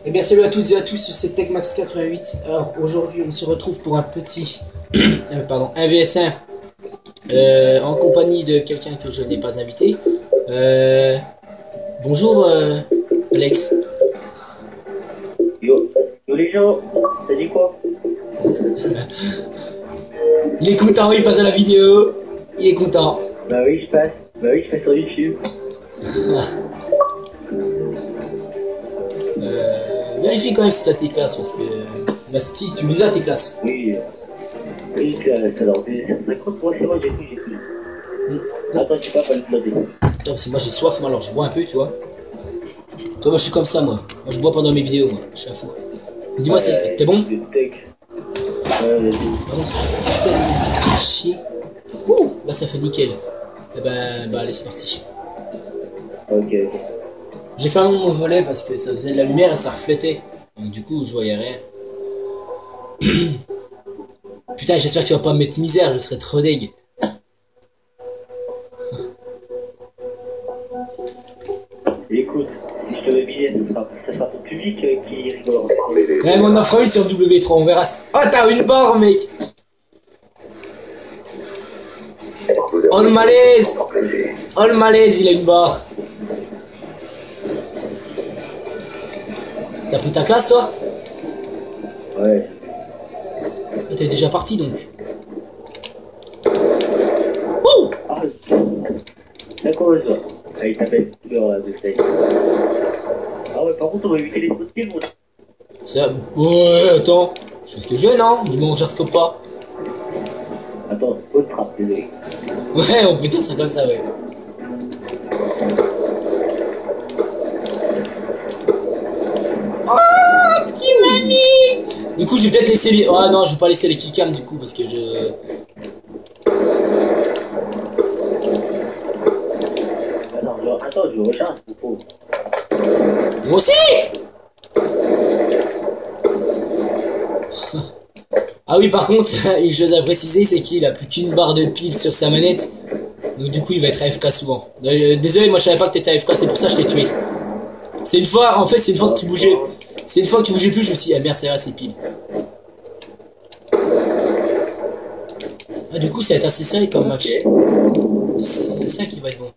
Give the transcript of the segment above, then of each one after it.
Eh bien salut à toutes et à tous, c'est TechMax88. Alors aujourd'hui on se retrouve pour un petit un VS1 en compagnie de quelqu'un que je n'ai pas invité. Euh, bonjour Alex. Yo, yo les gens, ça dit quoi? Il est content, il passe à la vidéo. Il est content. Bah oui, je passe. Bah oui, je passe sur YouTube. Vérifie quand même si t'as tes classes parce que bah, si tu les as tes classes. Oui, oui, ça leur fait 50 moi, c'est moi, j'ai tout. Attends, tu pas le noter. Putain, parce que moi j'ai soif, moi alors je bois un peu, tu vois. Toi, moi je suis comme ça, moi. Moi je bois pendant mes vidéos, moi. Je suis un fou. Dis-moi si t'es bon. Vas-y. Pardon, ça fait tellement chier. Ouh, là ça fait nickel. Eh ben, bah allez, c'est parti. Ok. J'ai fermé mon volet parce que ça faisait de la lumière et ça reflétait. Donc du coup, je voyais rien. Putain, j'espère que tu vas pas me mettre misère, je serais trop deg. Écoute, si je te mets billet, ça sera ton public qui rigolera. Ouais, mais on en fera une sur W3, on verra. Oh, t'as une barre, mec. Oh le malaise. Oh le malaise, il a une barre. T'as pris ta classe, toi? Ouais. Ah, t'es déjà parti, donc. Wouh. Ah, c'est quoi ça? Ah, il t'appelle couleur là, de steak. Ah ouais, par contre, on va éviter les autres films. Ça... Ouais, attends. Je fais ce que je veux, non? Du moment que j'arscope pas. Attends, autre trappe, désolé. Ouais, on peut dire ça comme ça, ouais. Oh, ce qu'il m'a mis. Du coup, je vais peut-être laisser les... Ah non, je vais pas laisser les killcams, du coup, parce que je... Attends, je recharge, c'est faux. Moi aussi. Ah oui, par contre, une chose à préciser, c'est qu'il a plus qu'une barre de pile sur sa manette. Donc du coup, il va être AFK souvent. Désolé, moi je savais pas que t'étais AFK, c'est pour ça que je t'ai tué. C'est une fois, en fait, c'est une fois que tu bougeais. C'est une fois que tu bougeais plus, je me suis dit, ah merde, c'est vrai, c'est pile. Ah, du coup, ça va être assez serré comme match. C'est ça qui va être bon.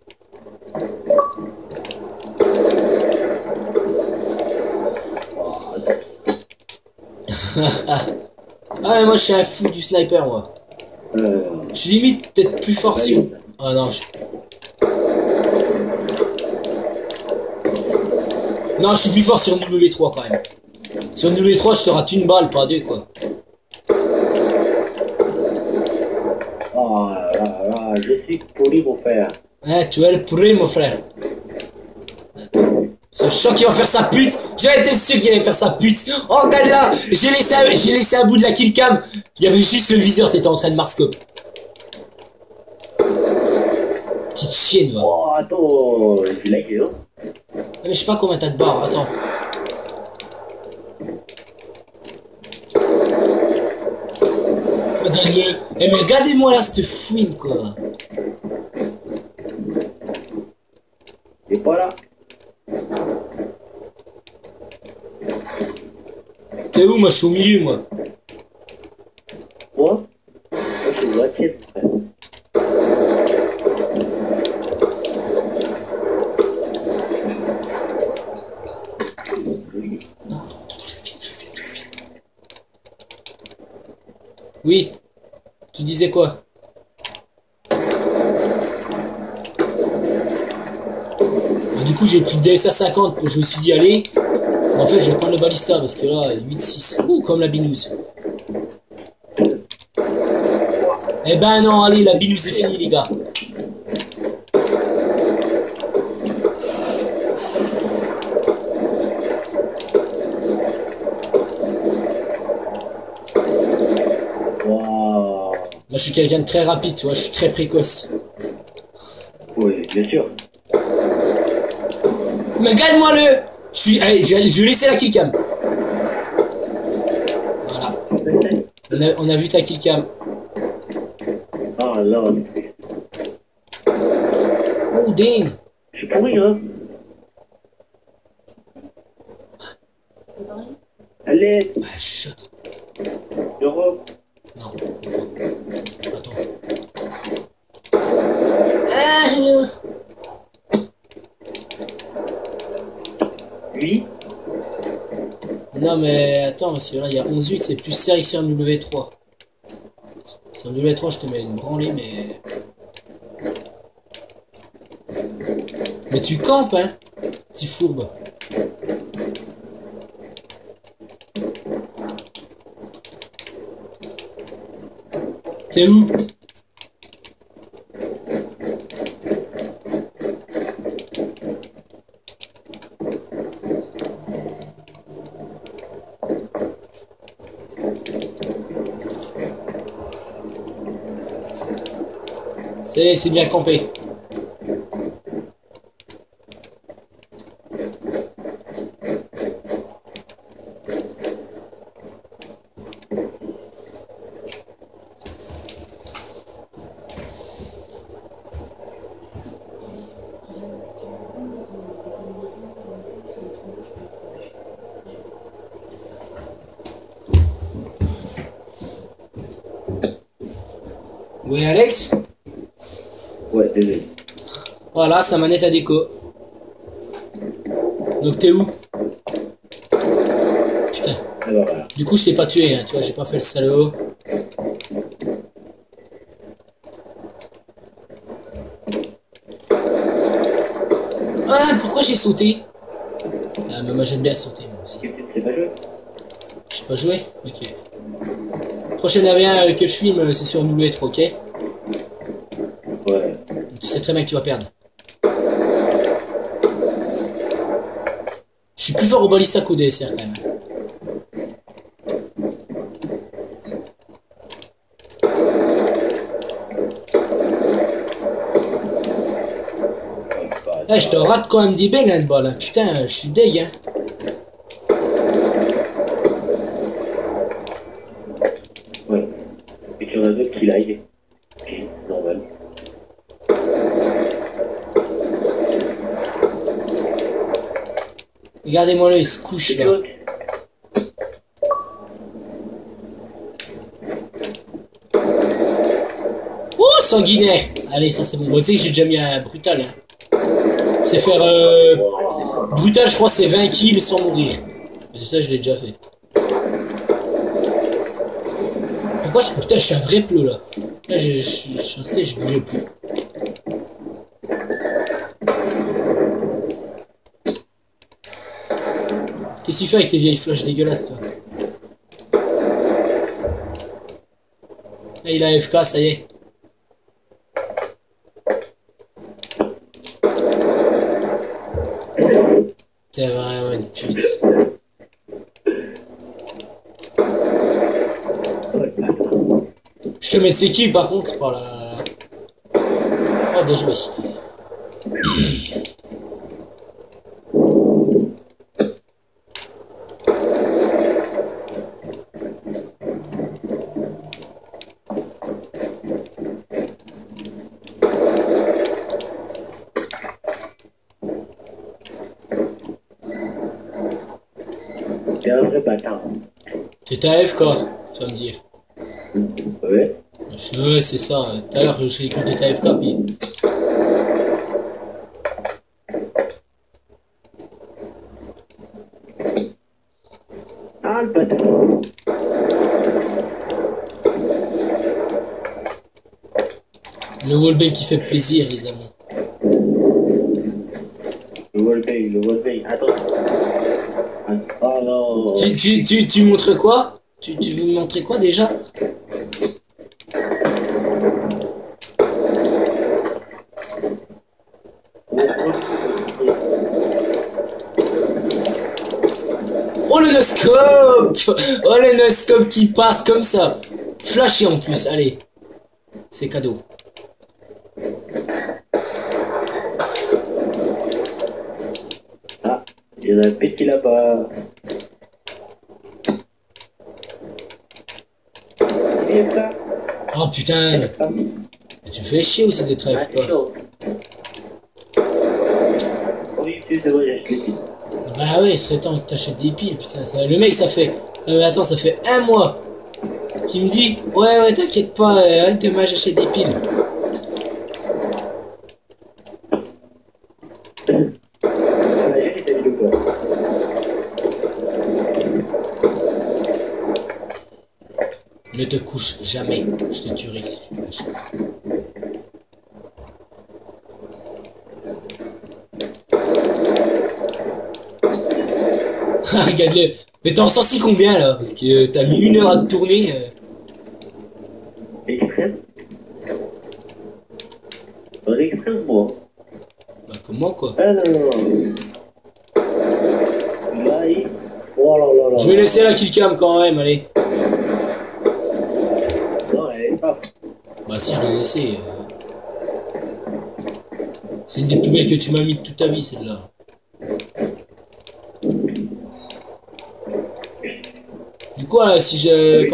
Ah, mais moi je suis un fou du sniper, moi. Je suis limite peut-être plus fort sur... Ah non, Non, je suis plus fort sur W3 quand même. Sur W3, je te rate une balle, pas deux, quoi. Oh là, je suis poli, mon frère. Hein, tu es le pourri, mon frère. Attends. Je suis sûr qu'il va faire sa pute. J'avais été sûr qu'il allait faire sa pute. Oh, regarde là. J'ai laissé un bout de la killcam. Il y avait juste le viseur, t'étais en train de marscope. Petite chienne, va. Oh, attends, j'ai lagué, hein. Ah, mais je sais pas combien t'as de barres, attends. Regardez, eh, mais regardez-moi là cette fouine, quoi. T'es pas là? T'es où? Moi, je suis au milieu, moi. Moi? Moi, je suis moitié, frère. Je filme. Oui, tu disais quoi? Et du coup, j'ai pris le DSR 50, je me suis dit, allez. En fait, je vais prendre le balista parce que là, 8-6. Ouh, comme la binouse. Eh ben non, allez, la binouse est finie, les gars. Waouh. Moi, je suis quelqu'un de très rapide, tu vois, je suis très précoce. Oui, bien sûr. Mais gagne-moi le. Allez, je vais laisser la killcam. Voilà. On a vu ta killcam. Ah là, Oh, dang. je suis pourri, hein. Allez, Ah, chuchote. Europe. Non. Attends. Ah, hello. Lui. Non, mais attends, parce que là, il y a 11-8, c'est plus serré que sur W3. Sur W3, je te mets une branlée, mais... Mais tu campes, hein, petit fourbe. T'es où? C'est bien campé. Oui, Alex? Ouais, désolé. Voilà, sa manette à déco. Donc t'es où? Putain. Alors voilà. Du coup, je t'ai pas tué, hein, tu vois, j'ai pas fait le salaud. Ah, pourquoi j'ai sauté? Ah, mais moi j'aime bien sauter, moi aussi. Tu sais pas jouer? Je sais pas jouer? Ok. Prochain avion que je filme, c'est sur W3, ok? Ouais. Tu sais très bien que tu vas perdre. Je suis plus fort au balista qu'au DSR quand même. Eh, je te rate quand même des belles handball, hein. Putain, je suis deg, hein. Ouais. Et tu en as d'autres qui lag. Ok, normal. Regardez-moi là, il se couche C'est là. l'autre. Oh, sanguinaire! Allez, ça c'est bon. Bon, tu sais que j'ai déjà mis un brutal, hein. C'est faire brutal, je crois, c'est 20 kills sans mourir. Mais ça, je l'ai déjà fait. Pourquoi je... Putain, je suis un vrai pleu là. Là, je suis resté, je bougeais plus. Qu'est-ce que tu fais avec tes vieilles flashs dégueulasses, toi? Ah, il a AFK, ça y est. T'es vraiment une pute. Je te mets de ses kills par contre. Oh là là là. Oh, bien joué. T'es un vrai bâtard. T'es AFK, tu vas me dire. Ouais. Ouais, c'est ça. Tout à l'heure, je l'ai cru que t'étais AFK, puis... Ah, le bâtard. Le wallbang qui fait plaisir, les amis. Le wallbang. Attends. Oh non. Tu montres quoi? Tu veux me montrer quoi déjà? Oh le no-scope! Oh le no-scope qui passe comme ça! Flashé en plus, allez. C'est cadeau. Ah, il y en a un petit là-bas. AFK. Oh putain! AFK. Tu me fais chier aussi d'être Ah, AFK. c'est chaud. Oui, c'est bon, j'ai acheté le titre. Bah Ah ouais, il serait temps que t'achètes des piles, putain. Le mec, ça fait... attends, ça fait un mois qu'il me dit, ouais, t'inquiète pas, arrête de mal, j'achète des piles. Ne te couche jamais, je te tuerai si tu te couches. Regarde-le. Mais t'en sens si combien là? Parce que t'as mis 1 heure à te tourner. Extrême. Un extrême, moi. Bah comme moi quoi. Ah non, non, non. Là, il... Oh là là là. Je vais laisser la killcam quand même, allez. Non, elle est pas. Bah si, je l'ai laissé. C'est une des plus belles que tu m'as mis de toute ta vie, celle-là. Du coup, là, si je...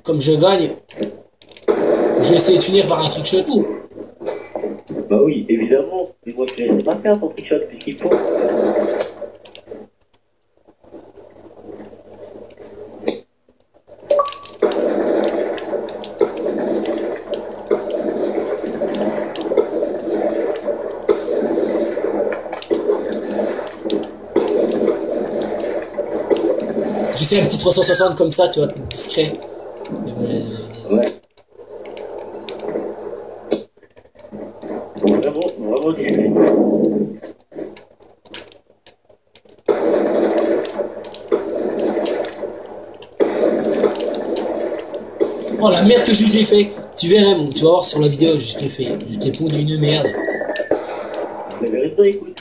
Comme je gagne, je vais essayer de finir par un trickshot. Bah oui, évidemment. Mais moi, je ne laisse pas faire ton trickshot puisqu'il faut. J'essaie un petit 360 comme ça, tu vois, discret. Ouais. Vraiment discret. Oh la merde que je lui ai fait. Tu verrais, bon, tu vas voir sur la vidéo, je t'ai fait. Je t'ai pondu une merde. Mais vérité, écoute.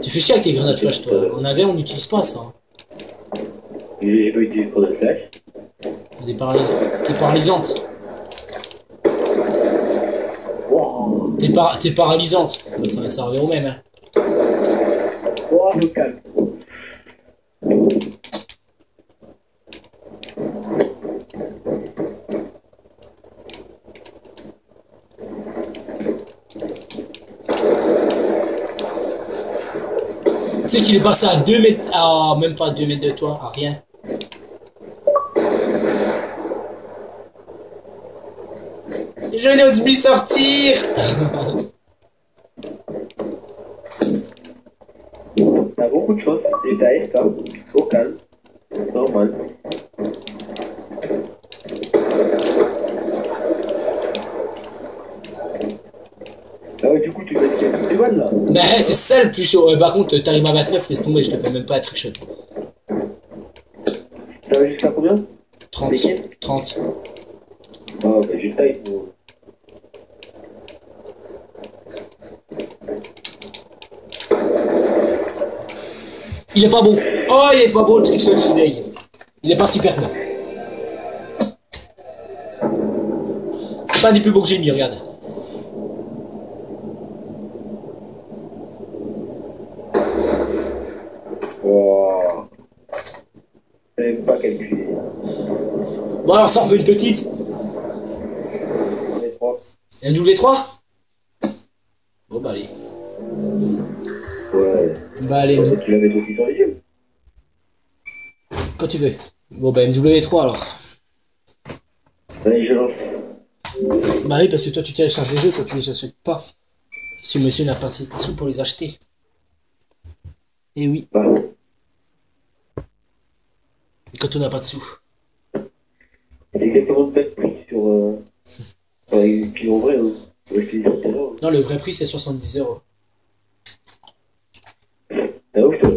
Tu fais chier avec tes grenades flash, toi. En avait, on n'utilise pas ça. J'ai pas utilisé trop de flash. T'es paralysante. Wow. T'es paralysante. Bah, ça revient au même, hein. Wow, je calme. Tu sais qu'il est passé à 2 mètres, ah, même pas 2 mètres de toi, à rien. Je n'ose plus sortir. T'as beaucoup de choses, détails, ça. Au calme. Normal. Ah ouais, du coup, tu vas être des balles là. Mais c'est ça le plus chaud. Par contre, t'arrives à 29, laisse tomber, je te fais même pas un trickshot. Ça va jusqu'à combien? 30. 30. Ah bah j'ai taille pour... Il est pas bon. Oh, il est pas beau le trickshot, je suis deg. Il est pas super bon. C'est pas des plus beaux que j'ai mis, regarde. Wow. Je n'aime pas calculer. Bon alors, ça en fait une petite. Un W3. Bon bah allez. Ouais. Bah allez, Tu l'avais aussi sur les yeux. quand tu veux. Bon bah MW3 alors. Allez, je lance. Bah oui, parce que toi tu télécharges les jeux quand tu les achètes pas. Si le monsieur n'a pas assez de sous pour les acheter. Et oui, Bah. quand on n'a pas de sous. C'est exactement le même prix sur... Puis en vrai, hein. Ouais, je te dis sur terrain. Non, le vrai prix c'est 70 €. Ah ouf, toi.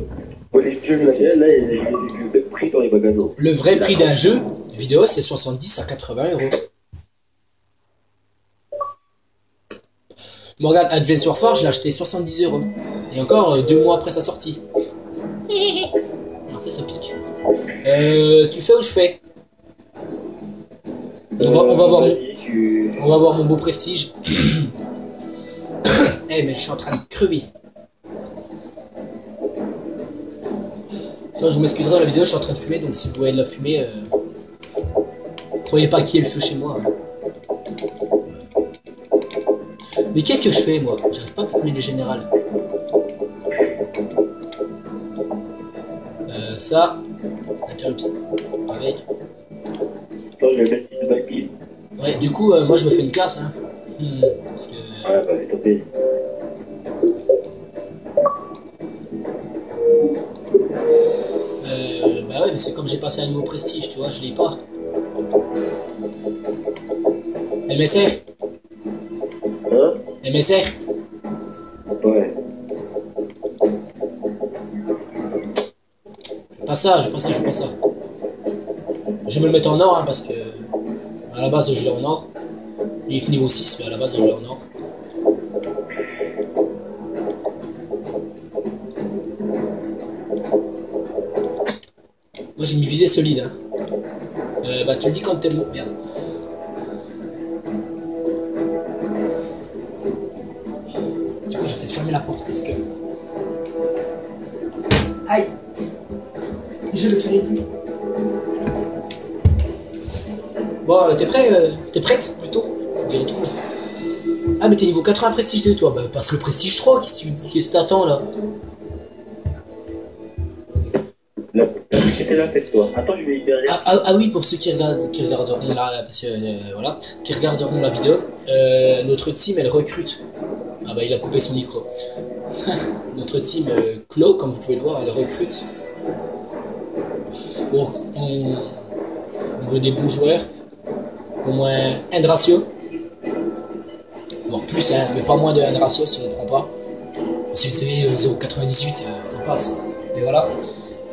Moi, les jeux là, il y a le même prix dans les magasins. Le vrai prix d'un jeu vidéo c'est 70 à 80 €. Bon, regarde, Advance Warfare, je l'ai acheté 70 €. Et encore 2 mois après sa sortie. Alors ça pique. Tu fais ou je fais? On va voir mon beau prestige. Eh mais je suis en train de crever. Tiens, je vous m'excuserai dans la vidéo, je suis en train de fumer, donc si vous voyez de la fumée, croyez pas qu'il y ait le feu chez moi. Mais qu'est-ce que je fais moi? J'arrive pas à mettre les générales. Ça. Interruption. Avec. Toi, je vais mettre une nouvelle pile. Ouais, du coup, moi je me fais une classe, hein. Parce que. Ouais, bah, c'est topé. Bah ouais, mais c'est comme j'ai passé un nouveau prestige, tu vois, je l'ai pas. MSR Hein? MSR Ouais. Je veux pas ça, je veux pas ça, je veux pas ça. Je vais me le mettre en or, hein, parce que. À la base, je l'ai en or. Il est que niveau 6, mais à la base, je l'ai en or. Moi, j'ai mis visée solide, hein. Bah, tu me dis quand t'es bon. Merde. Du coup, je vais peut-être fermer la porte parce que. Aïe! Je le ferai plus. Bon, t'es prêt? T'es prête plutôt? Dirait-on. Ah, mais t'es niveau 80 prestige 2, toi. Bah, passe le prestige 3. Qu'est-ce que t'attends là? Là, c'était la fête, toi. Attends, je vais libérer. Ah oui, pour ceux qui regarderont la, parce que, voilà, qui regarderont la vidéo, notre team elle recrute. Ah bah il a coupé son micro. Notre team Clo, comme vous pouvez le voir, elle recrute. Bon, on veut des bons joueurs, au moins un de ratio, voire plus, hein, mais pas moins de 1 de ratio si on ne prend pas. Si vous savez 0,98, ça passe. Et voilà.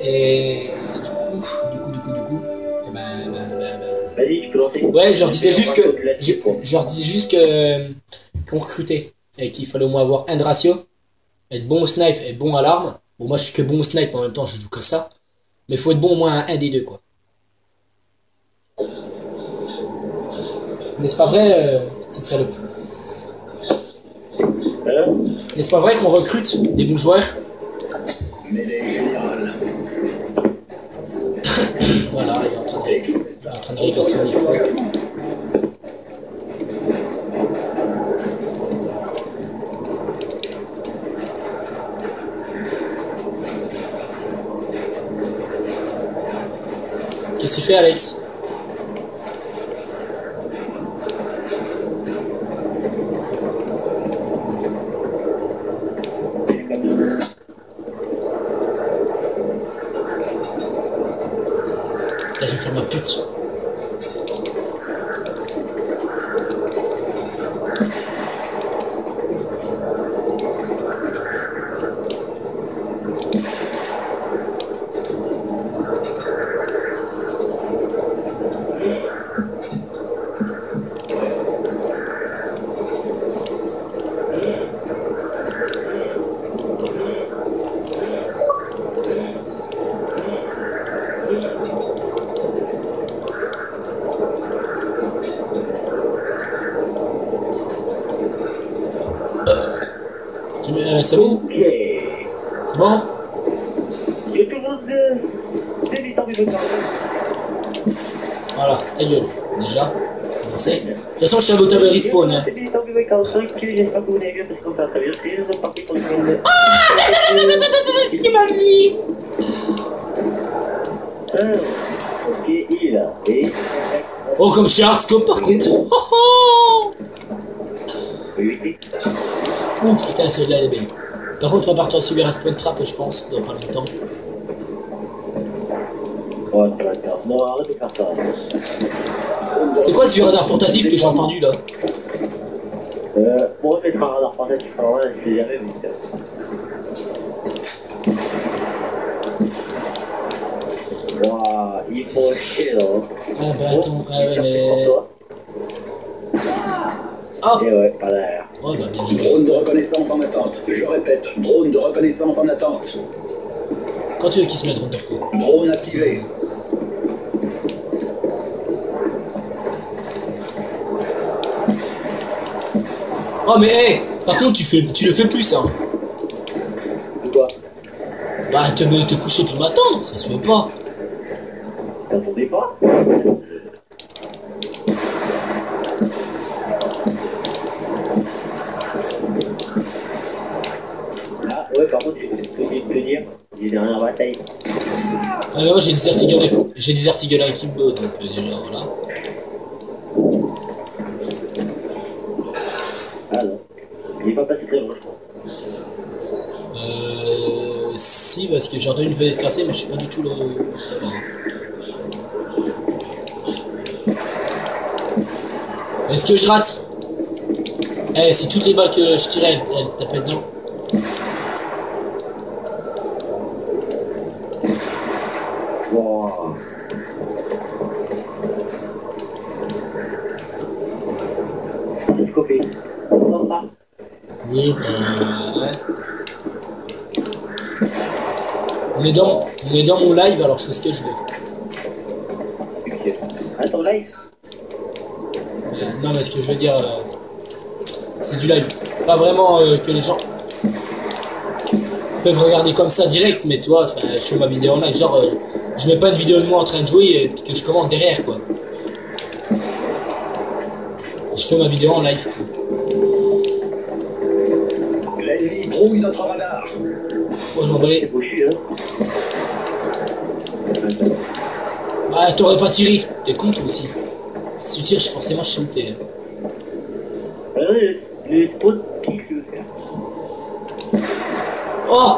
Et du coup, Vas-y, je peux lancer. ouais, je leur disais juste que, je leur dis juste que qu'on recrutait et qu'il fallait au moins avoir un de ratio, être bon au snipe et bon à l'arme. Bon, moi je suis que bon au snipe, en même temps je joue que ça, mais il faut être bon au moins à un des deux, quoi. N'est-ce pas vrai, petite salope? Hein? N'est-ce pas vrai qu'on recrute des bons joueurs? Voilà, il est en train de régler son micro. Qu'est-ce que tu fais, Alex? Putain, je vais faire ma pute. C'est bon? Ok. C'est bon? Yo tout le monde, c'est du temps du besoin. Voilà, ta gueule. Déjà, commencez. De toute façon, je suis à votre table respawn, hein. C'est du temps du 45, j'espère que vous allez bien parce qu'on fait un très bien. C'est les parties pour le film. C'est ce qui m'a mis. Ok, il a. Et. Oh, comme chez Arscope par contre. Oh, oh. Oui. Ouh, putain, celle-là elle est belle. Par contre, prépare-toi à subir un spawn trap, je pense, dans pas longtemps. Ouais, ça va faire. Non, arrête de faire ça. C'est quoi ce vieux radar portatif que j'ai entendu là? Moi, je vais faire un radar portatif, alors là, je l'ai jamais vu. Waouh, il faut chier là. Ah bah attends, ah ouais mais... Ah Et ouais, pas l'air. oh bah bien joué. Drone de reconnaissance en attente. Je répète, drone de reconnaissance en attente. Quand tu veux qu'il se mette drone de quoi? Drone activé. Oh mais hé, par contre tu le fais plus ça. De quoi? Bah te coucher puis m'attendre, ça se fait pas. T'attendais pas? Ouais, par contre, je peux te dire, les dernières batailles. Ah mais moi j'ai des articles à équipe donc déjà voilà. Ah non. Il est pas passé très loin, je crois. Si parce que j'ai entendu une fenêtre cassée mais je sais pas du tout le. Est-ce que je rate? Eh si toutes les balles que je tirais elles tapaient dedans. Wow. C'est copié. Oui bah ouais. On est dans mon live alors je fais ce que je veux. Attends, live. Non mais ce que je veux dire c'est du live. Pas vraiment que les gens peuvent regarder comme ça direct mais tu vois, je fais ma vidéo en live genre je mets pas une vidéo de moi en train de jouer et que je commente derrière quoi. Je fais ma vidéo en live. L'ennemi brouille notre radar. Moi je m'en balais. C'est bouché, hein. Ah t'aurais pas tiré. T'es con toi aussi. Si tu tires forcément je sais où t'es. Ah ouais, le trop de pics que je veux faire. Oh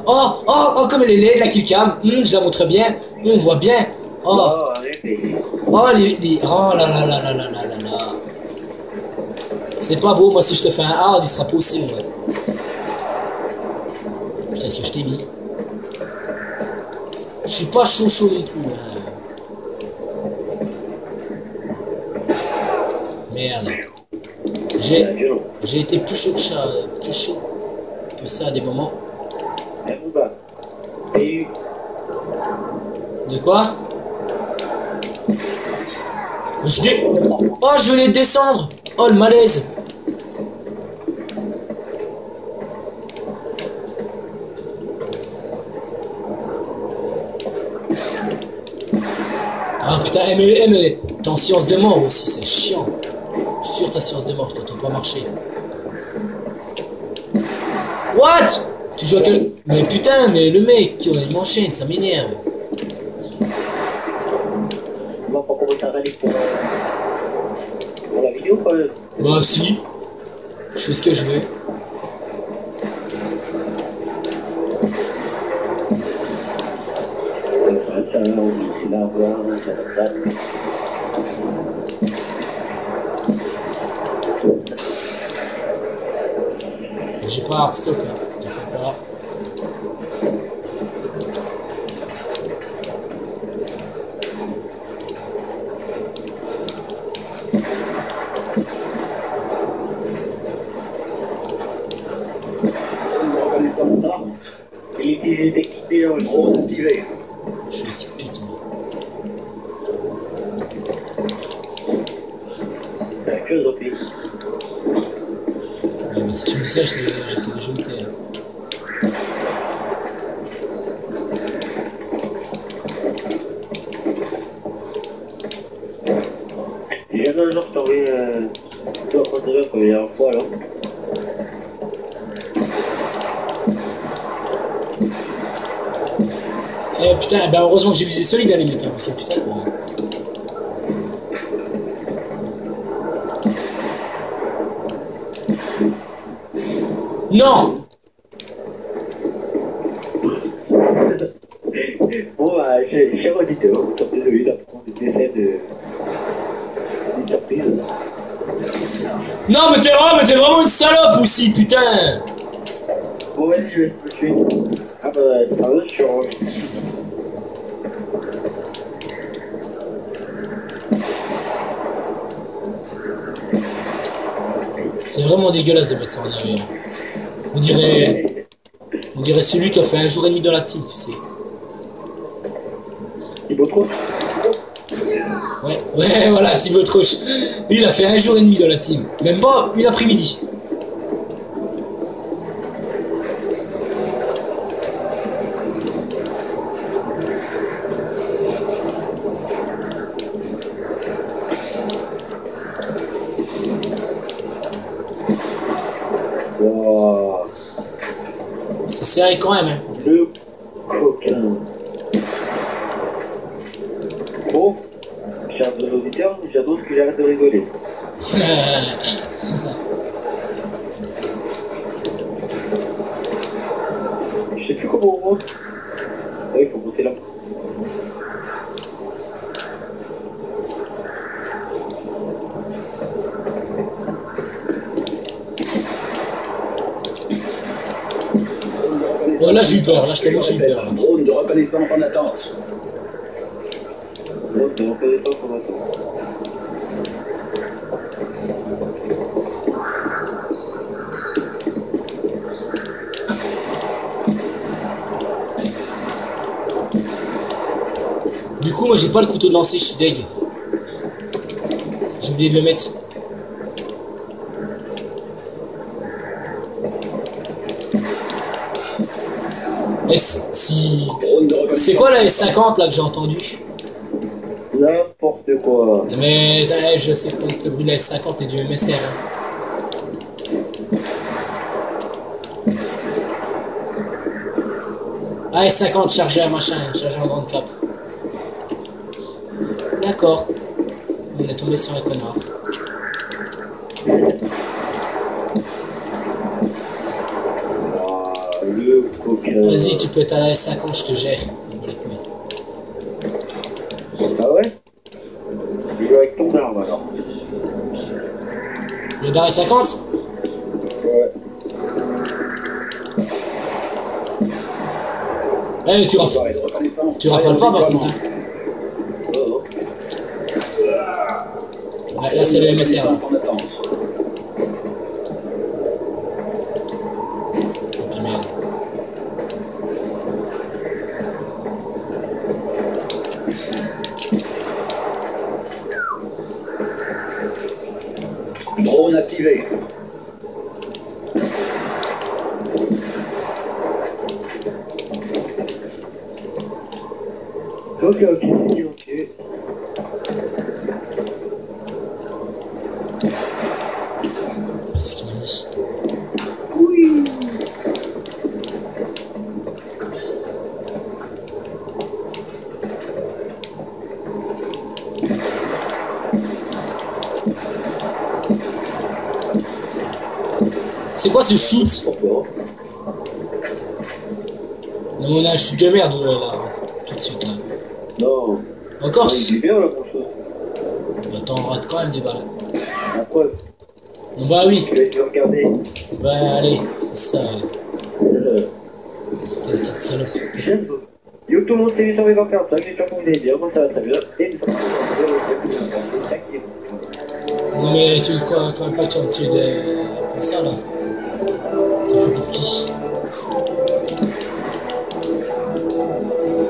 oh comme elle est laide la killcam. Je la montre bien. On voit bien. Oh Arrête. oh les oh là là là là là là là là. C'est pas beau, moi si je te fais un hard il sera pas aussi long ouais. Putain est-ce que je t'ai mis? Je suis pas chaud non plus hein. Merde. J'ai été plus chaud que ça à des moments. De quoi? Oh je venais de descendre. Oh le malaise. Ah putain, mais t'es en science de mort aussi, c'est chiant. Je suis sûr ta science de mort, je t'entends pas marcher. What? Tu joues à quel... Mais putain, mais le mec, il m'enchaîne, ça m'énerve. On va pas commencer à râler pour la vidéo quand même. Bah si. Je fais ce que je veux. J'ai pas hardscope, hein. Il faut pas. Il était équipé dans le Drone activé. Je suis une petite pute, moi. C'est que au pays. Ouais, mais si tu me dis ça, j'essaie de jouer le terre. J'ai jamais un jour qui t'envoie toi quand tu veux comme la dernière fois alors. Eh putain, ben heureusement que j'ai visé solide à les mecs, hein, parce que putain. Non! Bon bah, cher auditeur, je suis désolé d'apprendre des essais de surprise. Non, mais t'es vraiment une salope aussi, putain! Bon vas-y, je suis. Ah bah, ça va, je suis en... C'est vraiment dégueulasse de mettre ça en arrière. On dirait celui qui a fait un jour et demi dans la team, tu sais. Thibaut Troche. Ouais, voilà, Thibaut Troche. Lui, il a fait un jour et demi dans la team. Même pas une après-midi. Wow. C'est serré quand même, hein. Le coquin. Bon, chers auditeurs, j'annonce que j'arrête de rigoler. Je sais plus comment on monte. Ah, il faut monter là. Bon, là j'ai eu peur, là je t'avoue j'ai eu peur. Là. Drone de reconnaissance en attente. Non, c'est reconnaissance en attente. Du coup moi j'ai pas le couteau de lancer, je suis deg. J'ai oublié de le mettre. Si... C'est quoi la S50 là que j'ai entendu? N'importe quoi. Mais je sais que le bruit de la S50 est du MSR. Hein. Ah, S50 chargeur machin, chargeur en grande cap. D'accord. On est tombé sur un connard. Le coquin. Vas-y, tu peux être à la S50, je te gère. On va les couilles. Ah ouais? Je joue avec ton arme alors. Le barré 50? Ouais. Eh, tu rafales pas par contre. Hein. Oh, Ouais, là c'est le MSR. Là. Ah merde. Drone activé. ok, ok. Qu'est-ce qu'il a mis? Oui. C'est quoi ce shoot? Pourquoi? Non, on a un shoot de merde là, tout de suite là. Non. Encore? Ouais, il est bien la chose. Attends, on rate quand même des balles. La preuve. Non, bah oui. Tu vas regarder. Bah allez, c'est ça. T'es une petite salope. Qu'est-ce que Yo tout le monde, c'est sur les 24, j'espère que vous allez bien, moi ça va très bien. Et Non mais tu quoi, toi pas tu vas me tuer des... comme ça là. T'es fou pour qui?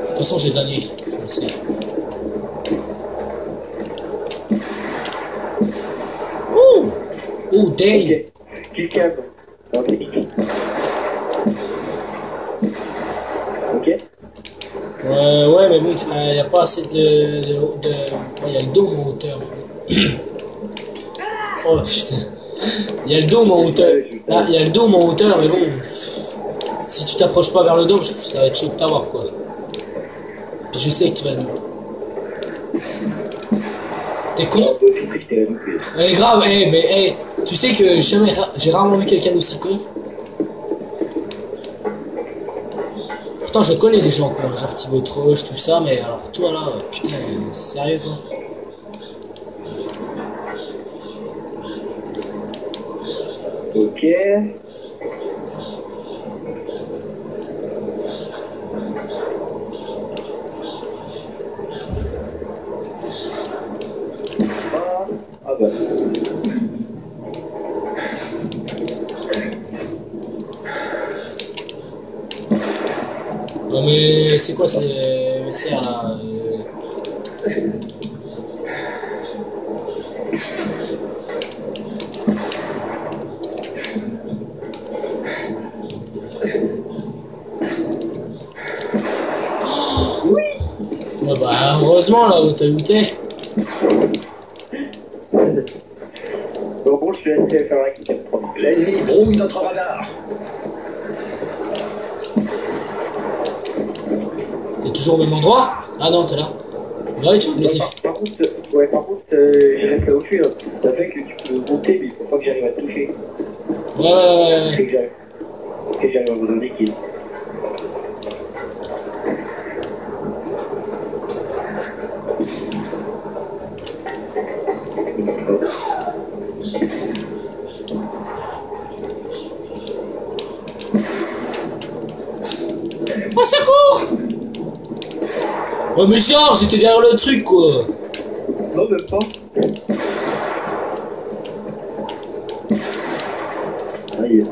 De toute façon j'ai gagné, je le sais. Ouh! Ouh, dang! Qui calme. Non, c'est qui. Ok. Ouais, mais bon, il n'y a pas assez de... Ouais, y a le dôme en hauteur, mais bon. Oh putain. Il y a le dôme en hauteur. Ah, il y a le dôme en hauteur, mais bon. Si tu t'approches pas vers le dôme, ça va être chaud de t'avoir, quoi. Puis je sais que tu vas... T'es con? Grave, mais tu sais que j'ai rarement vu quelqu'un d'aussi con. Pourtant je connais des gens quoi, genre Thibaut Troche, tout ça, mais alors toi là, putain, c'est sérieux quoi. Ok. Ah bah. Non mais c'est quoi ces serres là Ouais bah heureusement là où t'es. Bon, je suis laissé faire la question. L'ennemi brouille notre radar. toujours au même endroit? Ah non, t'es là. Bah oui, tu peux me laisser. Par contre, j'ai resté là où je suis, là. Ça fait que tu peux monter, mais il faut pas que j'arrive à te toucher. Ouais. C'est que j'arrive à vous donner qui. Oh, ça court! Oh, mais genre, j'étais derrière le truc, quoi. Non, même pas.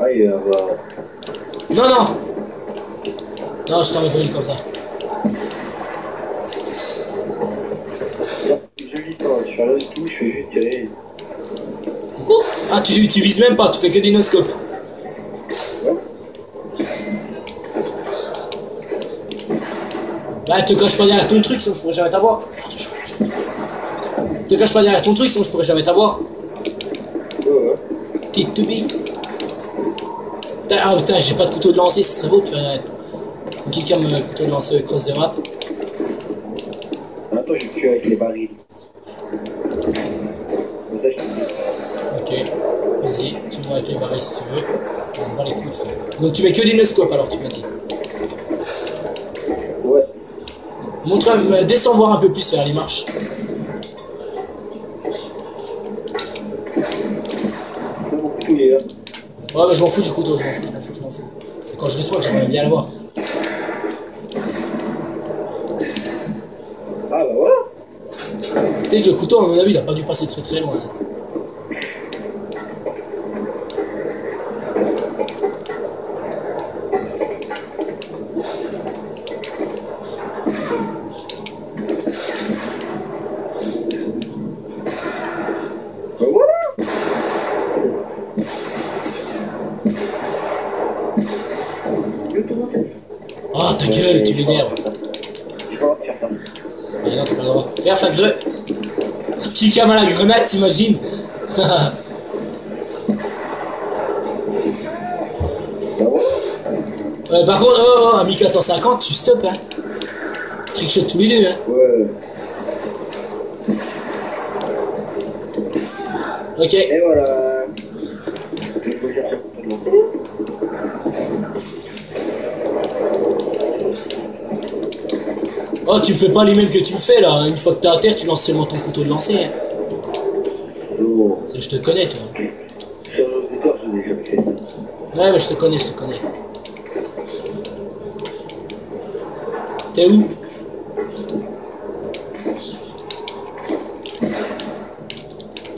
Aïe, bah. Non. Non, je t'en pas eu comme ça. Je vis pas, je fais rien du tout, je fais juste tirer. Coucou. Ah, tu vises même pas, tu fais que des no-scopes. Ouais. Bah, te cache pas derrière ton truc, sinon je pourrais jamais t'avoir. Te cache pas derrière ton truc, sinon je pourrais jamais t'avoir. Ouais. Petite to be. Ah putain, j'ai pas de couteau de lancer, ce serait beau de faire quelqu'un me couteau de lancer cross de map. Attends, je tue avec les barils. Ok, vas-y, tue-moi avec les barils si tu veux. On bat les couilles, frère. Donc tu mets que des no-scopes alors, tu m'as dit. Ouais. Montre, descends voir un peu plus vers les marches. Mon couteau, il est là. Ouais, mais je m'en fous du couteau, je m'en fous. C'est quand je respawn que j'aimerais bien l'avoir. Ah bah voilà. Tu sais que le couteau, à mon avis, il a pas dû passer très loin. Bah voilà. Ah, ta gueule, tu l'énerves. Je peux faire ça. Ah non, t'as pas le droit. Faire la grenade. Qui came à la grenade, t'imagines? Bah voilà. Par contre, à 1450, tu stop, hein. Trickshot tous les deux, hein. Ouais. Ok. Et voilà. Il faut chercher un couteau de lancer. Oh, tu me fais pas les mêmes que tu me fais, là. Une fois que t'es à terre, tu lances seulement ton couteau de lancer, hein. Non. Ça, je te connais, toi. Sur un auditeur, je l'ai jamais fait. Ouais, mais je te connais. T'es où?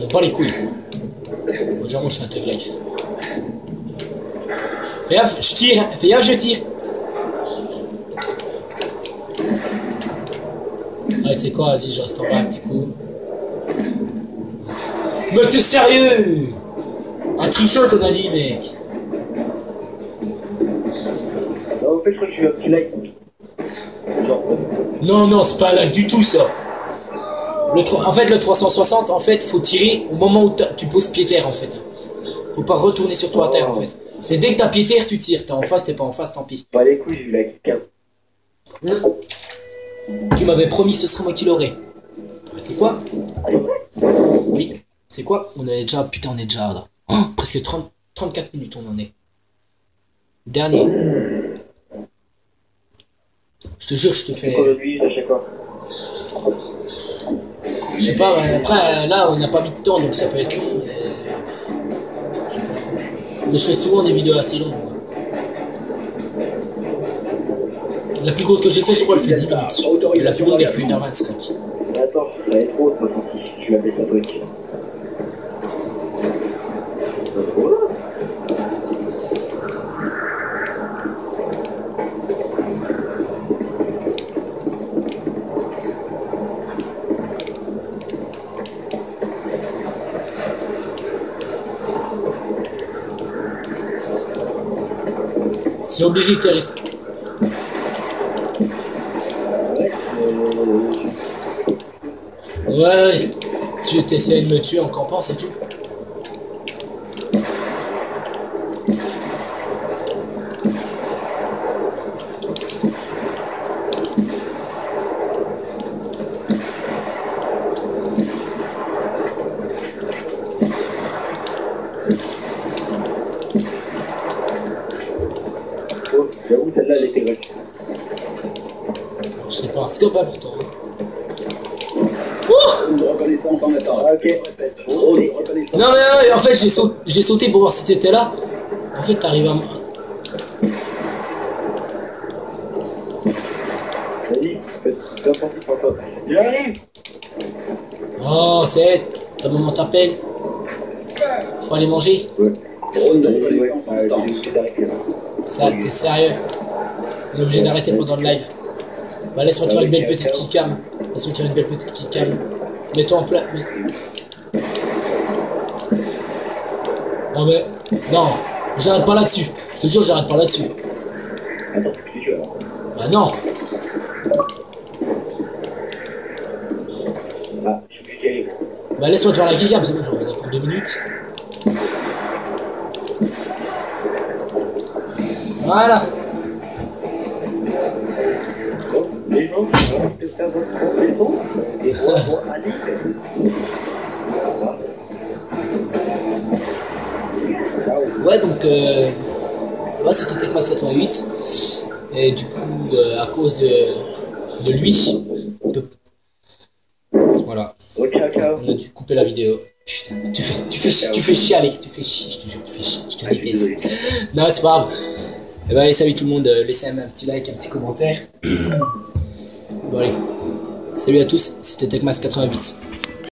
On bat les couilles. Moi, genre, je suis un tag life. Fais gaffe, je tire, hein. Fais gaffe, je tire. Ouais, tu sais quoi, vas-y, je reste en bas un petit coup. Mais t'es sérieux? Un trichot, on a dit, mec. Non, en fait, je crois que je suis un petit like. Genre. Non, c'est pas là du tout, ça. En fait, le 360, en fait, faut tirer au moment où tu poses pied terre, en fait. Faut pas retourner sur toi à terre, en fait. C'est dès que t'as pied terre, tu tires. T'es en face, t'es pas en face, tant pis. Bah, les couilles, j'ai eu la 15. Tu m'avais promis, ce serait moi qui l'aurais. C'est quoi? Oui. C'est quoi? On est déjà là. Oh, presque 34 minutes, on en est. Dernier. Je te jure, je te fais. C'est quoi le but à chaque fois? Je sais pas, après, là, on n'a pas mis de temps, donc ça peut être long, mais. Je sais pas. Mais je fais souvent des vidéos assez longues, moi. La plus courte que j'ai fait, je crois, elle fait 10 minutes. Et la plus longue, elle fait 1h25. Attends, ça va être trop, de toute façon, si tu la baisses un peu. C'est obligé que tu restes. Ouais. Tu essaies de me tuer en campant, c'est tout. J'avoue, celle-là, elle était rush. Je serais pas un scope hein, pourtant. Drone de reconnaissance en attente. Ah, ok. Je répète, drone de reconnaissance. Non mais en fait j'ai sauté pour voir si t'étais là. En fait t'arrives à... Vas-y, fais n'importe quoi. J'arrive. Oh c'est... Ta maman t'appelle. Faut aller manger. Ouais. Drone de Ouais, reconnaissance en j'ai attente. obligé d'arrêter là. Ça, t'es sérieux? On est obligé d'arrêter pendant le live. Bah laisse-moi te faire une belle petite killcam. Laisse-moi te faire une belle petite killcam. Mets-toi en plat. Non mais... Non, j'arrête pas là-dessus. Je te jure, j'arrête pas là-dessus. Attends, c'est plus dur alors. Bah non. Ah, je suis plus d'y aller. Bah laisse-moi te faire la killcam, c'est bon, j'en ai encore 2 minutes. Voilà. Bon, les gens qui ont envie de faire votre complément, et moi, Annick. Ouais donc moi c'était Techmax 88 et du coup à cause de lui on peut... Voilà, Oh, ciao, ciao. on a dû couper la vidéo. Putain, tu fais chier Alex, tu fais chier, je te jure, tu fais chier, je te déteste. Non c'est pas grave. Et bah allez salut tout le monde, laissez un petit like, un petit commentaire. Bon allez, salut à tous, c'était Techmax 88.